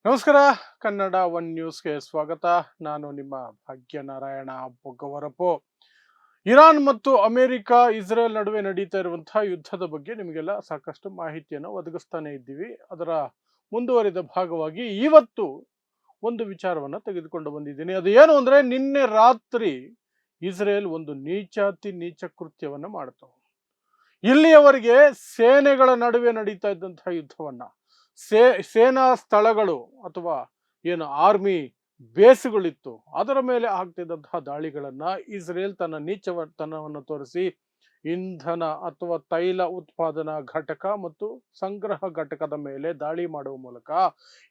ನಮಸ್ಕಾರ. ಕನ್ನಡ ಒನ್ ನ್ಯೂಸ್ಗೆ ಸ್ವಾಗತ. ನಾನು ನಿಮ್ಮ ಭಾಗ್ಯನಾರಾಯಣ ಬೊಗ್ಗವರಪು. ಇರಾನ್ ಮತ್ತು ಅಮೆರಿಕ ಇಸ್ರೇಲ್ ನಡುವೆ ನಡೀತಾ ಇರುವಂತಹ ಯುದ್ಧದ ಬಗ್ಗೆ ನಿಮಗೆಲ್ಲ ಸಾಕಷ್ಟು ಮಾಹಿತಿಯನ್ನು ಒದಗಿಸ್ತಾನೆ ಇದ್ದೀವಿ. ಅದರ ಮುಂದುವರಿದ ಭಾಗವಾಗಿ ಇವತ್ತು ಒಂದು ವಿಚಾರವನ್ನು ತೆಗೆದುಕೊಂಡು ಬಂದಿದ್ದೀನಿ. ಅದು ಏನು ಅಂದ್ರೆ, ನಿನ್ನೆ ರಾತ್ರಿ ಇಸ್ರೇಲ್ ಒಂದು ನೀಚಾತಿ ನೀಚ ಕೃತ್ಯವನ್ನು ಮಾಡ್ತು. ಇಲ್ಲಿಯವರೆಗೆ ಸೇನೆಗಳ ನಡುವೆ ನಡೀತಾ ಇದ್ದಂತಹ ಯುದ್ಧವನ್ನ, ಸೇನಾ ಸ್ಥಳಗಳು ಅಥವಾ ಏನು ಆರ್ಮಿ ಬೇಸ್ಗಳಿತ್ತು ಅದರ ಮೇಲೆ ಆಗ್ತಿದ್ದಂತಹ ದಾಳಿಗಳನ್ನ ಇಸ್ರೇಲ್ ತನ್ನ ನೀಚತನವನ್ನು ತೋರಿಸಿ ಇಂಧನ ಅಥವಾ ತೈಲ ಉತ್ಪಾದನಾ ಘಟಕ ಮತ್ತು ಸಂಗ್ರಹ ಘಟಕದ ಮೇಲೆ ದಾಳಿ ಮಾಡುವ ಮೂಲಕ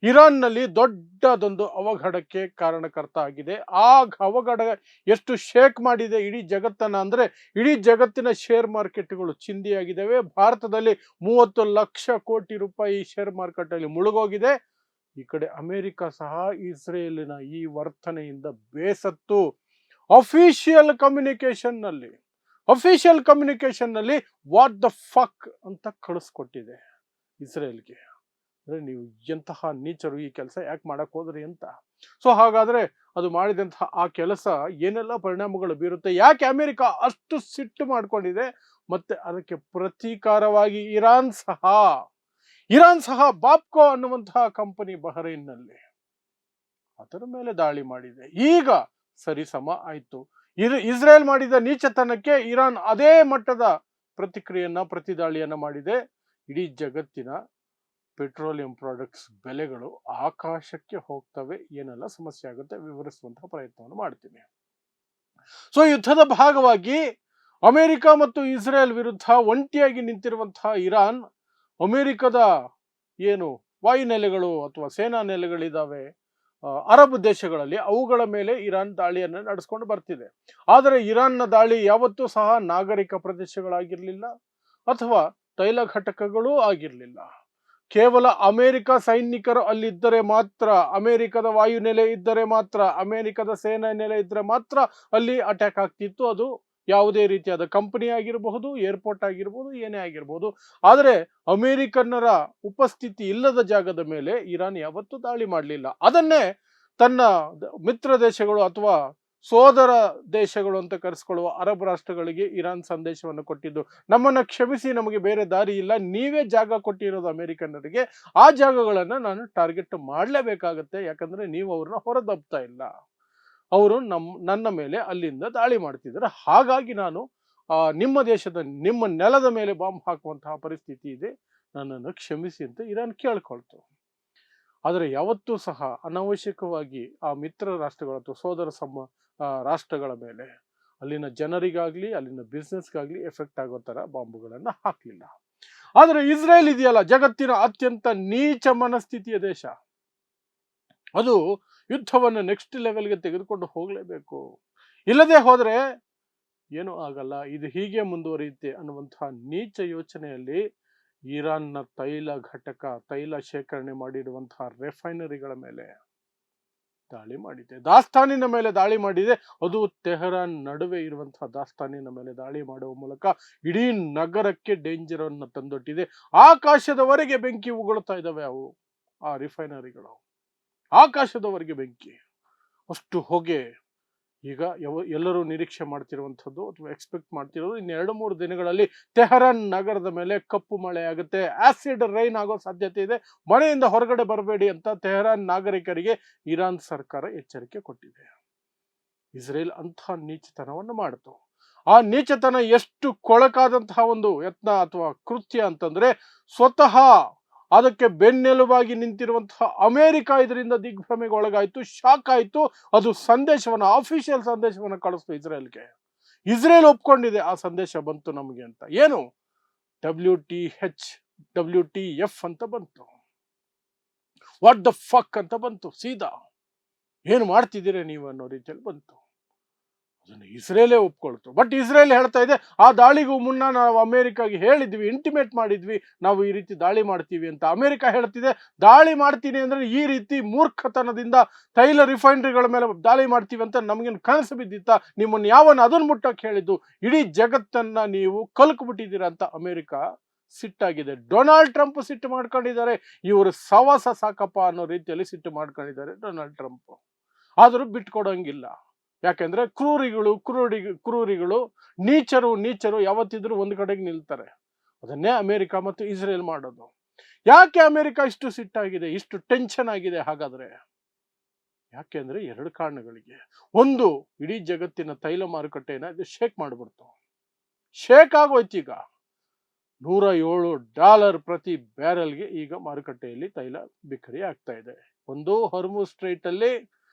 ಇರಾನ್ನಲ್ಲಿ ದೊಡ್ಡದೊಂದು ಅವಘಡಕ್ಕೆ ಕಾರಣಕರ್ತ ಆಗಿದೆ. ಆ ಅವಘಡ ಎಷ್ಟು ಶೇಕ್ ಮಾಡಿದೆ ಇಡೀ ಜಗತ್ತನ್ನ ಅಂದ್ರೆ, ಇಡೀ ಜಗತ್ತಿನ ಶೇರ್ ಮಾರ್ಕೆಟ್ಗಳು ಚಿಂದಿಯಾಗಿದ್ದಾವೆ. ಭಾರತದಲ್ಲಿ 30 ಲಕ್ಷ ಕೋಟಿ ರೂಪಾಯಿ ಶೇರ್ ಮಾರ್ಕೆಟ್ ಅಲ್ಲಿ ಮುಳುಗೋಗಿದೆ. ಈ ಕಡೆ ಅಮೆರಿಕ ಸಹ ಇಸ್ರೇಲಿನ ಈ ವರ್ತನೆಯಿಂದ ಬೇಸತ್ತು ಅಫಿಷಿಯಲ್ ಕಮ್ಯುನಿಕೇಶನ್ ನಲ್ಲಿ ವಾಟ್ ದ ಫಕ್ ಅಂತ ಕಳಿಸ್ಕೊಟ್ಟಿದೆ ಇಸ್ರೇಲ್ಗೆ. ಅಂದ್ರೆ, ನೀವು ಎಂತಹ ನೀಚರು, ಈ ಕೆಲಸ ಯಾಕೆ ಮಾಡಕ್ ಹೋದ್ರಿ ಅಂತ. ಸೊ ಹಾಗಾದ್ರೆ ಅದು ಮಾಡಿದಂತಹ ಆ ಕೆಲಸ ಏನೆಲ್ಲ ಪರಿಣಾಮಗಳು ಬೀರುತ್ತೆ, ಯಾಕೆ ಅಮೆರಿಕ ಅಷ್ಟು ಸಿಟ್ಟು ಮಾಡ್ಕೊಂಡಿದೆ, ಮತ್ತೆ ಅದಕ್ಕೆ ಪ್ರತೀಕಾರವಾಗಿ ಇರಾನ್ ಸಹ ಬಾಪ್ಕೋ ಅನ್ನುವಂತಹ ಕಂಪನಿ ಬಹರೈನ್ನಲ್ಲಿ ಅದರ ಮೇಲೆ ದಾಳಿ ಮಾಡಿದೆ. ಈಗ ಸರಿಸಮ ಆಯ್ತು. ಇಸ್ರೇಲ್ ಮಾಡಿದ ನೀಚತನಕ್ಕೆ ಇರಾನ್ ಅದೇ ಮಟ್ಟದ ಪ್ರತಿದಾಳಿಯನ್ನ ಮಾಡಿದೆ. ಇಡೀ ಜಗತ್ತಿನ ಪೆಟ್ರೋಲಿಯಂ ಪ್ರಾಡಕ್ಟ್ಸ್ ಬೆಲೆಗಳು ಆಕಾಶಕ್ಕೆ ಹೋಗ್ತವೆ. ಏನೆಲ್ಲ ಸಮಸ್ಯೆ ಆಗುತ್ತೆ ವಿವರಿಸುವಂತಹ ಪ್ರಯತ್ನವನ್ನು ಮಾಡ್ತೀನಿ. ಸೊ ಯುದ್ಧದ ಭಾಗವಾಗಿ ಅಮೆರಿಕ ಮತ್ತು ಇಸ್ರೇಲ್ ವಿರುದ್ಧ ಒಂಟಿಯಾಗಿ ನಿಂತಿರುವಂತಹ ಇರಾನ್, ಅಮೆರಿಕದ ಏನು ವಾಯುನೆಲೆಗಳು ಅಥವಾ ಸೇನಾ ನೆಲೆಗಳಿದಾವೆ ಅರಬ್ ದೇಶಗಳಲ್ಲಿ, ಅವುಗಳ ಮೇಲೆ ಇರಾನ್ ದಾಳಿಯನ್ನು ನಡೆಸ್ಕೊಂಡು ಬರ್ತಿದೆ. ಆದರೆ ಇರಾನ್ನ ದಾಳಿ ಯಾವತ್ತೂ ಸಹ ನಾಗರಿಕ ಪ್ರದೇಶಗಳಾಗಿರ್ಲಿಲ್ಲ ಅಥವಾ ತೈಲ ಘಟಕಗಳೂ ಆಗಿರಲಿಲ್ಲ. ಕೇವಲ ಅಮೆರಿಕ ಸೈನಿಕರು ಅಲ್ಲಿದ್ದರೆ ಮಾತ್ರ, ಅಮೆರಿಕದ ವಾಯುನೆಲೆ ಇದ್ದರೆ ಮಾತ್ರ, ಅಮೆರಿಕದ ಸೇನಾ ನೆಲೆ ಇದ್ದರೆ ಮಾತ್ರ ಅಲ್ಲಿ ಅಟ್ಯಾಕ್ ಆಗ್ತಿತ್ತು. ಅದು ಯಾವುದೇ ರೀತಿಯಾದ ಕಂಪನಿ ಆಗಿರಬಹುದು, ಏರ್ಪೋರ್ಟ್ ಆಗಿರಬಹುದು, ಏನೇ ಆಗಿರಬಹುದು. ಆದರೆ ಅಮೆರಿಕನ್ನರ ಉಪಸ್ಥಿತಿ ಇಲ್ಲದ ಜಾಗದ ಮೇಲೆ ಇರಾನ್ ಯಾವತ್ತೂ ದಾಳಿ ಮಾಡಲಿಲ್ಲ. ಅದನ್ನೇ ತನ್ನ ಮಿತ್ರ ದೇಶಗಳು ಅಥವಾ ಸೋದರ ದೇಶಗಳು ಅಂತ ಕರೆಸ್ಕೊಳ್ಳುವ ಅರಬ್ ರಾಷ್ಟ್ರಗಳಿಗೆ ಇರಾನ್ ಸಂದೇಶವನ್ನು ಕೊಟ್ಟಿದ್ದು, ನಮ್ಮನ್ನ ಕ್ಷಮಿಸಿ, ನಮಗೆ ಬೇರೆ ದಾರಿ ಇಲ್ಲ, ನೀವೇ ಜಾಗ ಕೊಟ್ಟಿರೋದು ಅಮೆರಿಕನ್ನರಿಗೆ, ಆ ಜಾಗಗಳನ್ನ ನಾನು ಟಾರ್ಗೆಟ್ ಮಾಡಲೇಬೇಕಾಗತ್ತೆ, ಯಾಕಂದ್ರೆ ನೀವು ಅವ್ರನ್ನ ಹೊರದಬ್ತಾ ಇಲ್ಲ, ಅವರು ನನ್ನ ಮೇಲೆ ಅಲ್ಲಿಂದ ದಾಳಿ ಮಾಡ್ತಿದ್ದಾರೆ, ಹಾಗಾಗಿ ನಾನು ನಿಮ್ಮ ನೆಲದ ಮೇಲೆ ಬಾಂಬ್ ಹಾಕುವಂತಹ ಪರಿಸ್ಥಿತಿ ಇದೆ, ನನ್ನನ್ನು ಕ್ಷಮಿಸಿ ಅಂತ ಇರಾನ್ ಕೇಳ್ಕೊಳ್ತು. ಆದರೆ ಯಾವತ್ತೂ ಸಹ ಅನಾವಶ್ಯಕವಾಗಿ ಆ ಮಿತ್ರ ರಾಷ್ಟ್ರಗಳು ಅಥವಾ ಸೋದರ ರಾಷ್ಟ್ರಗಳ ಮೇಲೆ, ಅಲ್ಲಿನ ಜನರಿಗಾಗ್ಲಿ ಅಲ್ಲಿನ ಬಿಸ್ನೆಸ್ಗಾಗ್ಲಿ ಎಫೆಕ್ಟ್ ಆಗೋ ತರ ಬಾಂಬುಗಳನ್ನ ಹಾಕ್ಲಿಲ್ಲ. ಆದರೆ ಇಸ್ರೇಲ್ ಇದೆಯಲ್ಲ, ಜಗತ್ತಿನ ಅತ್ಯಂತ ನೀಚ ಮನಸ್ಥಿತಿಯ ದೇಶ, ಅದು ಯುದ್ಧವನ್ನು ನೆಕ್ಸ್ಟ್ ಲೆವೆಲ್ಗೆ ತೆಗೆದುಕೊಂಡು ಹೋಗಲೇಬೇಕು. ಇಲ್ಲದೆ ಹೋದ್ರೆ ಏನೂ ಆಗಲ್ಲ, ಇದು ಹೀಗೆ ಮುಂದುವರಿಯುತ್ತೆ ಅನ್ನುವಂತಹ ನೀಚ ಯೋಚನೆಯಲ್ಲಿ ಇರಾನ್ನ ತೈಲ ಶೇಖರಣೆ ಮಾಡಿರುವಂತಹ ರೆಫೈನರಿಗಳ ಮೇಲೆ ದಾಳಿ ಮಾಡಿದೆ, ದಾಸ್ತಾನಿನ ಮೇಲೆ ದಾಳಿ ಮಾಡಿದೆ. ಅದು ತೆಹರಾನ್ ನಡುವೆ ಇರುವಂತಹ ದಾಸ್ತಾನಿನ ಮೇಲೆ ದಾಳಿ ಮಾಡುವ ಮೂಲಕ ಇಡೀ ನಗರಕ್ಕೆ ಡೇಂಜರ್ ಅನ್ನು ತಂದೊಡ್ಡಿದೆ. ಆಕಾಶದವರೆಗೆ ಬೆಂಕಿ ಉಗುಳ್ತಾ ಇದ್ದಾವೆ ಆ ರಿಫೈನರಿಗಳು, ಆಕಾಶದವರೆಗೆ ಬೆಂಕಿ, ಅಷ್ಟು ಹೊಗೆ. ಈಗ ಎಲ್ಲರೂ ನಿರೀಕ್ಷೆ ಮಾಡ್ತಿರುವಂಥದ್ದು ಅಥವಾ ಎಕ್ಸ್ಪೆಕ್ಟ್ ಮಾಡ್ತಿರೋದು, ಇನ್ನು 2-3 ದಿನಗಳಲ್ಲಿ ತೆಹರಾನ್ ನಗರದ ಮೇಲೆ ಕಪ್ಪು ಮಳೆ ಆಗುತ್ತೆ, ಆಸಿಡ್ ರೈನ್ ಆಗೋ ಸಾಧ್ಯತೆ ಇದೆ, ಮನೆಯಿಂದ ಹೊರಗಡೆ ಬರಬೇಡಿ ಅಂತ ತೆಹರಾನ್ ನಾಗರಿಕರಿಗೆ ಇರಾನ್ ಸರ್ಕಾರ ಎಚ್ಚರಿಕೆ ಕೊಟ್ಟಿದೆ. ಇಸ್ರೇಲ್ ಅಂಥ ನೀಚತನವನ್ನು ಮಾಡಿತು. ಆ ನೀಚತನ ಎಷ್ಟು ಕೊಳಕಾದಂತಹ ಒಂದು ಯತ್ನ ಅಥವಾ ಕೃತ್ಯ ಅಂತಂದ್ರೆ, ಸ್ವತಃ ಅದಕ್ಕೆ ಬೆನ್ನೆಲುಬಾಗಿ ನಿಂತಿರುವಂತಹ ಅಮೆರಿಕ ಇದರಿಂದ ದಿಗ್ಭ್ರಮೆಗೆ ಒಳಗಾಯ್ತು, ಶಾಕ್ ಆಯ್ತು. ಅದು ಅಫಿಷಿಯಲ್ ಸಂದೇಶವನ್ನು ಕಳಿಸ್ತು ಇಸ್ರೇಲ್ಗೆ. ಇಸ್ರೇಲ್ ಒಪ್ಕೊಂಡಿದೆ, ಆ ಸಂದೇಶ ಬಂತು ನಮಗೆ ಅಂತ. ಏನು? WTF ಅಂತ ಬಂತು, ವಾಟ್ ದ ಫಕ್ ಅಂತ ಬಂತು, ಸೀದಾ ಏನು ಮಾಡ್ತಿದ್ದೀರಾ ನೀವು ಅನ್ನೋ ರೀತಿಯಲ್ಲಿ ಬಂತು. ಅದನ್ನು ಇಸ್ರೇಲೇ ಒಪ್ಕೊಳ್ತು. ಬಟ್ ಇಸ್ರೇಲ್ ಹೇಳ್ತಾ ಇದೆ, ಆ ದಾಳಿಗೂ ಮುನ್ನ ನಾವು ಅಮೆರಿಕಾಗೆ ಹೇಳಿದ್ವಿ, ಇಂಟಿಮೇಟ್ ಮಾಡಿದ್ವಿ, ನಾವು ಈ ರೀತಿ ದಾಳಿ ಮಾಡ್ತೀವಿ ಅಂತ. ಅಮೆರಿಕ ಹೇಳ್ತಿದೆ, ದಾಳಿ ಮಾಡ್ತೀನಿ ಅಂದ್ರೆ ಈ ರೀತಿ ಮೂರ್ಖತನದಿಂದ ತೈಲ ರಿಫೈನರಿಗಳ ಮೇಲೆ ದಾಳಿ ಮಾಡ್ತೀವಿ ಅಂತ ನಮಗೇನು ಕನಸು ಬಿದ್ದಿತ್ತ? ನಿಮ್ಮನ್ನು ಯಾವನ್ನ ಅದನ್ನು ಮುಟ್ಟಕ್ಕೆ ಹೇಳಿದ್ದು? ಇಡೀ ಜಗತ್ತನ್ನ ನೀವು ಕಲ್ಕ್ಬಿಟ್ಟಿದ್ದೀರಾ ಅಂತ ಅಮೆರಿಕ ಸಿಟ್ಟಾಗಿದೆ. ಡೊನಾಲ್ಡ್ ಟ್ರಂಪ್ ಸಿಟ್ಟು ಮಾಡ್ಕೊಂಡಿದ್ದಾರೆ. ಇವರು ಸವಾಸ ಸಾಕಪ್ಪ ಅನ್ನೋ ರೀತಿಯಲ್ಲಿ ಸಿಟ್ಟು ಮಾಡ್ಕೊಂಡಿದ್ದಾರೆ ಡೊನಾಲ್ಡ್ ಟ್ರಂಪ್. ಆದರೂ ಬಿಟ್ಕೊಡೋಂಗಿಲ್ಲ. ಯಾಕೆಂದ್ರೆ ಕ್ರೂರಿಗಳು ನೀಚರು ಯಾವತ್ತಿದ್ರು ಒಂದು ಕಡೆಗೆ ನಿಲ್ತಾರೆ. ಅದನ್ನೇ ಅಮೆರಿಕ ಮತ್ತು ಇಸ್ರೇಲ್ ಮಾಡೋದು. ಯಾಕೆ ಅಮೆರಿಕ ಇಷ್ಟು ಸಿಟ್ಟಾಗಿದೆ, ಇಷ್ಟು ಟೆನ್ಷನ್ ಆಗಿದೆ? ಹಾಗಾದ್ರೆ ಯಾಕೆಂದ್ರೆ 2 ಕಾರಣಗಳಿಗೆ. ಒಂದು, ಇಡೀ ಜಗತ್ತಿನ ತೈಲ ಮಾರುಕಟ್ಟೆನ ಇದು ಶೇಕ್ ಮಾಡ್ಬಿಡ್ತು. ಶೇಕ್ ಆಗೋಯ್ತು. ಈಗ $107 ಪ್ರತಿ ಬ್ಯಾರೆಲ್ಗೆ ಈಗ ಮಾರುಕಟ್ಟೆಯಲ್ಲಿ ತೈಲ ಬಿಕ್ಕರಿ ಆಗ್ತಾ ಇದೆ. ಒಂದು, ಹೊರ್ಮುಜ್ ಸ್ಟ್ರೈಟ್ ಅಲ್ಲಿ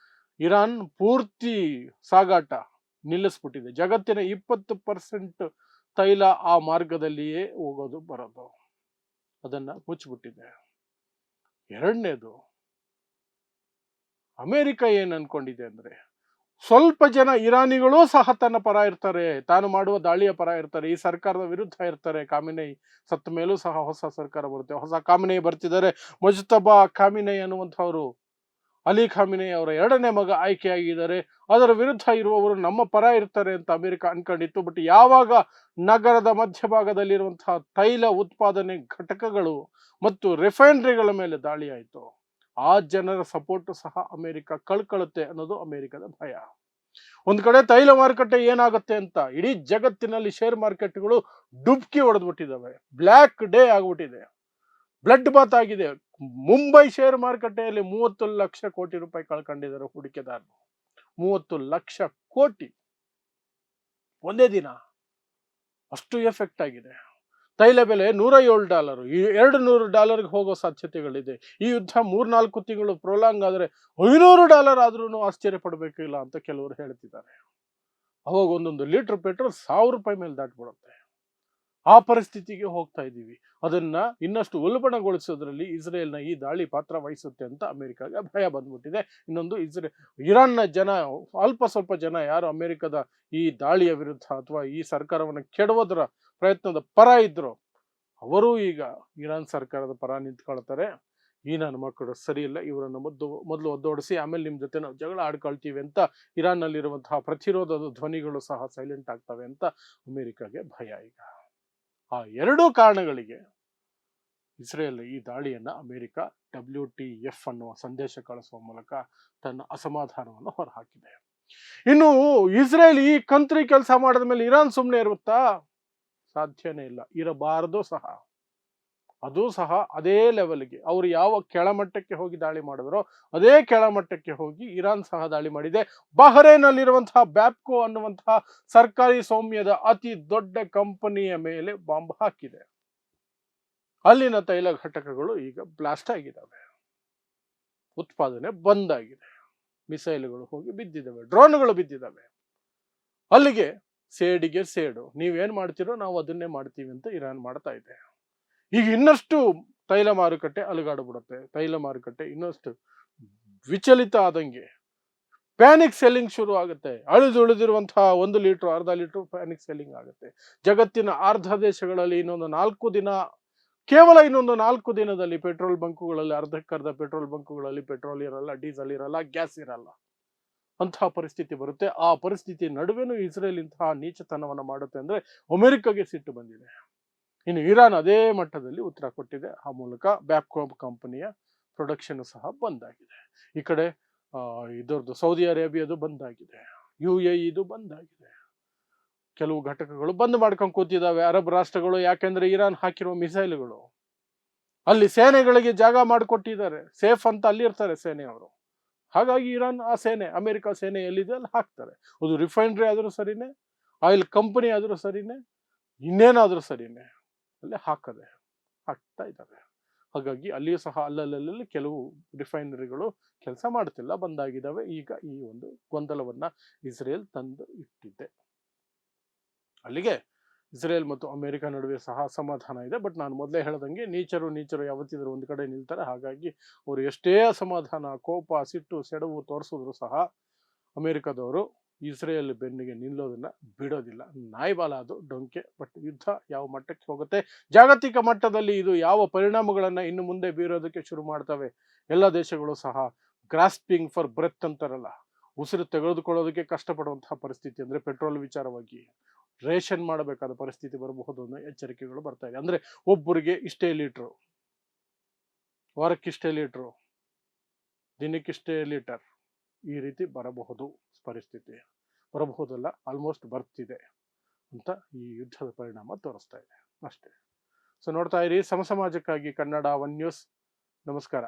ಇರಾನ್ ಪೂರ್ತಿ ಸಾಗಾಟ ನಿಲ್ಲಿಸ್ಬಿಟ್ಟಿದೆ. ಜಗತ್ತಿನ 20% ತೈಲ ಆ ಮಾರ್ಗದಲ್ಲಿಯೇ ಹೋಗೋದು ಬರೋದು, ಅದನ್ನ ಮುಚ್ಚಿಬಿಟ್ಟಿದೆ. ಎರಡನೇದು, ಅಮೆರಿಕ ಏನ್ ಅನ್ಕೊಂಡಿದೆ ಅಂದ್ರೆ, ಸ್ವಲ್ಪ ಜನ ಇರಾನಿಗಳು ಸಹ ತನ್ನ ಪರ ಇರ್ತಾರೆ, ತಾನು ಮಾಡುವ ದಾಳಿಯ ಪರ ಇರ್ತಾರೆ, ಈ ಸರ್ಕಾರದ ವಿರುದ್ಧ ಇರ್ತಾರೆ. ಖಾಮಿನೈ ಸತ್ತ ಮೇಲೂ ಸಹ ಹೊಸ ಸರ್ಕಾರ ಬರುತ್ತೆ, ಹೊಸ ಖಾಮಿನೈ ಬರ್ತಿದ್ದಾರೆ. ಮುಜ್ತಬಾ ಖಾಮಿನೈ ಅನ್ನುವಂಥವ್ರು, ಅಲಿ ಖಾಮಿನೈ ಅವರ 2ನೇ ಮಗ ಆಯ್ಕೆಯಾಗಿದ್ದಾರೆ. ಅದರ ವಿರುದ್ಧ ಇರುವವರು ನಮ್ಮ ಪರ ಇರ್ತಾರೆ ಅಂತ ಅಮೆರಿಕ ಅನ್ಕೊಂಡಿತ್ತು. ಬಟ್ ಯಾವಾಗ ನಗರದ ಮಧ್ಯಭಾಗದಲ್ಲಿರುವಂತಹ ತೈಲ ಉತ್ಪಾದನೆ ಘಟಕಗಳು ಮತ್ತು ರಿಫೈನರಿಗಳ ಮೇಲೆ ದಾಳಿ ಆಯಿತು, ಆ ಜನರ ಸಪೋರ್ಟ್ ಸಹ ಅಮೆರಿಕ ಕಳ್ಕೊಳ್ಳುತ್ತೆ ಅನ್ನೋದು ಅಮೆರಿಕದ ಭಯ. ಒಂದ್ ಕಡೆ ತೈಲ ಮಾರುಕಟ್ಟೆ ಏನಾಗುತ್ತೆ ಅಂತ ಇಡೀ ಜಗತ್ತಿನಲ್ಲಿ ಶೇರ್ ಮಾರ್ಕೆಟ್ಗಳು ಡುಬ್ಕಿ ಹೊಡೆದ್ಬಿಟ್ಟಿದ್ದಾವೆ. ಬ್ಲ್ಯಾಕ್ ಡೇ ಆಗ್ಬಿಟ್ಟಿದೆ, ಬ್ಲಡ್ ಬಾತ್ ಆಗಿದೆ. ಮುಂಬೈ ಶೇರ್ ಮಾರುಕಟ್ಟೆಯಲ್ಲಿ 30 ಲಕ್ಷ ಕೋಟಿ ರೂಪಾಯಿ ಕಳ್ಕೊಂಡಿದ್ದಾರೆ ಹೂಡಿಕೆದಾರರು. 30 ಲಕ್ಷ ಕೋಟಿ ಒಂದೇ ದಿನ, ಅಷ್ಟು ಎಫೆಕ್ಟ್ ಆಗಿದೆ. ತೈಲ ಬೆಲೆ $107, $200 ಹೋಗೋ ಸಾಧ್ಯತೆಗಳಿದೆ. ಈ ಯುದ್ಧ 3-4 ತಿಂಗಳು ಪ್ರೊಲಾಂಗ್ ಆದರೆ $500 ಆದ್ರೂ ಆಶ್ಚರ್ಯ ಪಡಬೇಕಿಲ್ಲ ಅಂತ ಕೆಲವರು ಹೇಳ್ತಿದ್ದಾರೆ. ಅವಾಗ ಒಂದೊಂದು ಲೀಟರ್ ಪೆಟ್ರೋಲ್ $1000 ಮೇಲೆ ದಾಟ್ಬಿಡುತ್ತೆ. ಆ ಪರಿಸ್ಥಿತಿಗೆ ಹೋಗ್ತಾ ಇದ್ದೀವಿ. ಅದನ್ನ ಇನ್ನಷ್ಟು ಉಲ್ಬಣಗೊಳಿಸೋದ್ರಲ್ಲಿ ಇಸ್ರೇಲ್ನ ಈ ದಾಳಿ ಪಾತ್ರ ವಹಿಸುತ್ತೆ ಅಂತ ಅಮೆರಿಕಾಗೆ ಭಯ ಬಂದ್ಬಿಟ್ಟಿದೆ. ಇನ್ನೊಂದು, ಇರಾನ್ನ ಜನ, ಸ್ವಲ್ಪ ಜನ ಯಾರು ಅಮೆರಿಕದ ಈ ದಾಳಿಯ ವಿರುದ್ಧ ಅಥವಾ ಈ ಸರ್ಕಾರವನ್ನು ಕೆಡವೋದ್ರ ಪ್ರಯತ್ನದ ಪರ ಇದ್ರು, ಅವರು ಈಗ ಇರಾನ್ ಸರ್ಕಾರದ ಪರ ನಿಂತ್ಕೊಳ್ತಾರೆ. ಈ ನನ್ನ ಮಕ್ಕಳು ಸರಿ ಇಲ್ಲ, ಇವರನ್ನು ಮೊದಲು ಒದ್ದೋಡಿಸಿ ಆಮೇಲೆ ನಿಮ್ಮ ಜೊತೆ ನಾವು ಜಗಳ ಆಡ್ಕೊಳ್ತೀವಿ ಅಂತ ಇರಾನ್ನಲ್ಲಿರುವಂತಹ ಪ್ರತಿರೋಧದ ಧ್ವನಿಗಳು ಸಹ ಸೈಲೆಂಟ್ ಆಗ್ತವೆ ಅಂತ ಅಮೆರಿಕಾಗೆ ಭಯ. ಈಗ ಆ 2 ಕಾರಣಗಳಿಗೆ ಇಸ್ರೇಲ್ ಈ ದಾಳಿಯನ್ನ ಅಮೆರಿಕ WTF ಅನ್ನುವ ಸಂದೇಶ ಕಳಿಸುವ ಮೂಲಕ ತನ್ನ ಅಸಮಾಧಾನವನ್ನು ಹೊರಹಾಕಿದೆ. ಇನ್ನು ಇಸ್ರೇಲ್ ಈ ಕಂತ್ರಿ ಕೆಲಸ ಮಾಡಿದ ಮೇಲೆ ಇರಾನ್ ಸುಮ್ಮನೆ ಇರುತ್ತಾ? ಸಾಧ್ಯನೇ ಇಲ್ಲ, ಇರಬಾರದು ಸಹ. ಅದು ಸಹ ಅದೇ ಲೆವೆಲ್ಗೆ ಅವರು ಯಾವ ಕೆಳಮಟ್ಟಕ್ಕೆ ಹೋಗಿ ದಾಳಿ ಮಾಡಿದ್ರೋ ಅದೇ ಕೆಳಮಟ್ಟಕ್ಕೆ ಹೋಗಿ ಇರಾನ್ ಸಹ ದಾಳಿ ಮಾಡಿದೆ. ಬಹರೇನ್ ಅಲ್ಲಿರುವಂತಹ ಬ್ಯಾಪ್ಕೋ ಅನ್ನುವಂತಹ ಸರ್ಕಾರಿ ಸ್ವಾಮ್ಯದ ಅತಿ ದೊಡ್ಡ ಕಂಪನಿಯ ಮೇಲೆ ಬಾಂಬ್ ಹಾಕಿದೆ. ಅಲ್ಲಿನ ತೈಲ ಘಟಕಗಳು ಈಗ ಬ್ಲಾಸ್ಟ್ ಆಗಿದ್ದಾವೆ, ಉತ್ಪಾದನೆ ಬಂದ್ ಆಗಿದೆ, ಮಿಸೈಲ್ಗಳು ಹೋಗಿ ಬಿದ್ದಿದ್ದಾವೆ, ಡ್ರೋನ್ಗಳು ಬಿದ್ದಿದ್ದಾವೆ. ಅಲ್ಲಿಗೆ ಸೇಡಿಗೆ ಸೇಡು, ನೀವೇನ್ ಮಾಡ್ತೀರೋ ನಾವು ಅದನ್ನೇ ಮಾಡ್ತೀವಿ ಅಂತ ಇರಾನ್ ಮಾಡ್ತಾ ಇದೆ. ಈಗ ಇನ್ನಷ್ಟು ತೈಲ ಮಾರುಕಟ್ಟೆ ಅಲುಗಾಡ್ಬಿಡುತ್ತೆ. ತೈಲ ಮಾರುಕಟ್ಟೆ ಇನ್ನಷ್ಟು ವಿಚಲಿತ ಆದಂಗೆ ಪ್ಯಾನಿಕ್ ಸೆಲ್ಲಿಂಗ್ ಶುರು ಆಗುತ್ತೆ. ಉಳಿದಿರುವಂತಹ 1 ಲೀಟರ್, ಅರ್ಧ ಲೀಟರ್ ಪ್ಯಾನಿಕ್ ಸೆಲ್ಲಿಂಗ್ ಆಗುತ್ತೆ. ಜಗತ್ತಿನ ಅರ್ಧ ದೇಶಗಳಲ್ಲಿ ಕೇವಲ ಇನ್ನೊಂದು 4 ದಿನದಲ್ಲಿ ಪೆಟ್ರೋಲ್ ಬಂಕ್ಗಳಲ್ಲಿ ಅರ್ಧಕ್ಕರ್ಧ ಪೆಟ್ರೋಲ್ ಬಂಕ್ಗಳಲ್ಲಿ ಪೆಟ್ರೋಲ್ ಇರಲ್ಲ, ಡೀಸೆಲ್ ಇರಲ್ಲ, ಗ್ಯಾಸ್ ಇರಲ್ಲ. ಅಂತಹ ಪರಿಸ್ಥಿತಿ ಬರುತ್ತೆ. ಆ ಪರಿಸ್ಥಿತಿ ನಡುವೆನೂ ಇಸ್ರೇಲ್ ಇಂತಹ ನೀಚತನವನ್ನು ಮಾಡುತ್ತೆ ಅಂದ್ರೆ ಅಮೆರಿಕಗೆ ಸಿಟ್ಟು ಬಂದಿದೆ. ಇನ್ನು ಇರಾನ್ ಅದೇ ಮಟ್ಟದಲ್ಲಿ ಉತ್ತರ ಕೊಟ್ಟಿದೆ. ಆ ಮೂಲಕ ಬ್ಯಾಪ್ಕೋ ಕಂಪನಿಯ ಪ್ರೊಡಕ್ಷನ್ ಸಹ ಬಂದಾಗಿದೆ. ಈ ಕಡೆ ಇದರದ್ದು ಸೌದಿ ಅರೇಬಿಯಾದು ಬಂದಾಗಿದೆ, UAE ಬಂದಾಗಿದೆ. ಕೆಲವು ಘಟಕಗಳು ಬಂದ್ ಮಾಡ್ಕೊಂಡು ಕೂತಿದ್ದಾವೆ ಅರಬ್ ರಾಷ್ಟ್ರಗಳು. ಯಾಕೆಂದ್ರೆ ಇರಾನ್ ಹಾಕಿರುವ ಮಿಸೈಲ್ಗಳು ಅಲ್ಲಿ ಸೇನೆಗಳಿಗೆ ಜಾಗ ಮಾಡಿಕೊಟ್ಟಿದ್ದಾರೆ, ಸೇಫ್ ಅಂತ ಅಲ್ಲಿ ಇರ್ತಾರೆ ಸೇನೆಯವರು. ಹಾಗಾಗಿ ಇರಾನ್ ಆ ಸೇನೆ, ಅಮೆರಿಕ ಸೇನೆ ಎಲ್ಲಿದೆ ಅಲ್ಲಿ ಹಾಕ್ತಾರೆ. ಅದು ರಿಫೈನರಿ ಆದ್ರೂ ಸರಿನೇ, ಆಯಿಲ್ ಕಂಪನಿ ಆದ್ರೂ ಸರಿನೇ, ಇನ್ನೇನಾದ್ರೂ ಸರಿನೇ, ಅಲ್ಲಿ ಹಾಕ್ತಾ ಇದ್ದಾರೆ. ಹಾಗಾಗಿ ಅಲ್ಲಿಯೂ ಸಹ ಅಲ್ಲಲ್ಲಿ ಕೆಲವು ರಿಫೈನರಿಗಳು ಕೆಲಸ ಮಾಡ್ತಿಲ್ಲ, ಬಂದಾಗಿದ್ದಾವೆ. ಈಗ ಈ ಒಂದು ಗೊಂದಲವನ್ನ ಇಸ್ರೇಲ್ ತಂದು ಇಟ್ಟಿದೆ. ಅಲ್ಲಿಗೆ ಇಸ್ರೇಲ್ ಮತ್ತು ಅಮೆರಿಕ ನಡುವೆ ಸಹ ಅಸಮಾಧಾನ ಇದೆ. ಬಟ್ ನಾನು ಮೊದಲೇ ಹೇಳ್ದಂಗೆ ನೀಚರು ಯಾವತ್ತಿದ್ರು ಒಂದು ಕಡೆ ನಿಲ್ತಾರೆ. ಹಾಗಾಗಿ ಅವರು ಎಷ್ಟೇ ಅಸಮಾಧಾನ, ಕೋಪ, ಸಿಟ್ಟು, ಸೆಡವು ತೋರಿಸಿದ್ರು ಸಹ ಅಮೆರಿಕದವರು ಇಸ್ರೇಲ್ ಬೆನ್ನಿಗೆ ನಿಲ್ಲೋದನ್ನ ಬಿಡೋದಿಲ್ಲ. ನಾಯಿಬಾಲ ಅದು, ಡೊಂಕೆ. ಬಟ್ ಯುದ್ಧ ಯಾವ ಮಟ್ಟಕ್ಕೆ ಹೋಗುತ್ತೆ, ಜಾಗತಿಕ ಮಟ್ಟದಲ್ಲಿ ಇದು ಯಾವ ಪರಿಣಾಮಗಳನ್ನ ಇನ್ನು ಮುಂದೆ ಬೀರೋದಕ್ಕೆ ಶುರು ಮಾಡ್ತವೆ. ಎಲ್ಲ ದೇಶಗಳು ಸಹ ಗ್ರಾಸ್ಪಿಂಗ್ ಫಾರ್ ಬ್ರೆತ್ ಅಂತಾರಲ್ಲ, ಉಸಿರು ತೆಗೆದುಕೊಳ್ಳೋದಕ್ಕೆ ಕಷ್ಟಪಡುವಂತಹ ಪರಿಸ್ಥಿತಿ. ಅಂದ್ರೆ ಪೆಟ್ರೋಲ್ ವಿಚಾರವಾಗಿ ರೇಷನ್ ಮಾಡಬೇಕಾದ ಪರಿಸ್ಥಿತಿ ಬರಬಹುದು ಅನ್ನೋ ಎಚ್ಚರಿಕೆಗಳು ಬರ್ತಾ ಇದೆ. ಅಂದ್ರೆ ಒಬ್ಬರಿಗೆ ಇಷ್ಟೇ ಲೀಟ್ರು, ವಾರಕ್ಕಿಷ್ಟೇ ಲೀಟ್ರು, ದಿನಕ್ಕಿಷ್ಟೇ ಲೀಟರ್, ಈ ರೀತಿ ಬರಬಹುದು ಪರಿಸ್ಥಿತಿ. ಬರಬಹುದಲ್ಲ, ಆಲ್ಮೋಸ್ಟ್ ಬರ್ತಿದೆ ಅಂತ ಈ ಯುದ್ಧದ ಪರಿಣಾಮ ತೋರಿಸ್ತಾ ಇದೆ ಅಷ್ಟೇ. ಸೊ ನೋಡ್ತಾ ಇರಿ ಸಮಸಮಾಜಕ್ಕಾಗಿ ಕನ್ನಡ 1 ನ್ಯೂಸ್. ನಮಸ್ಕಾರ.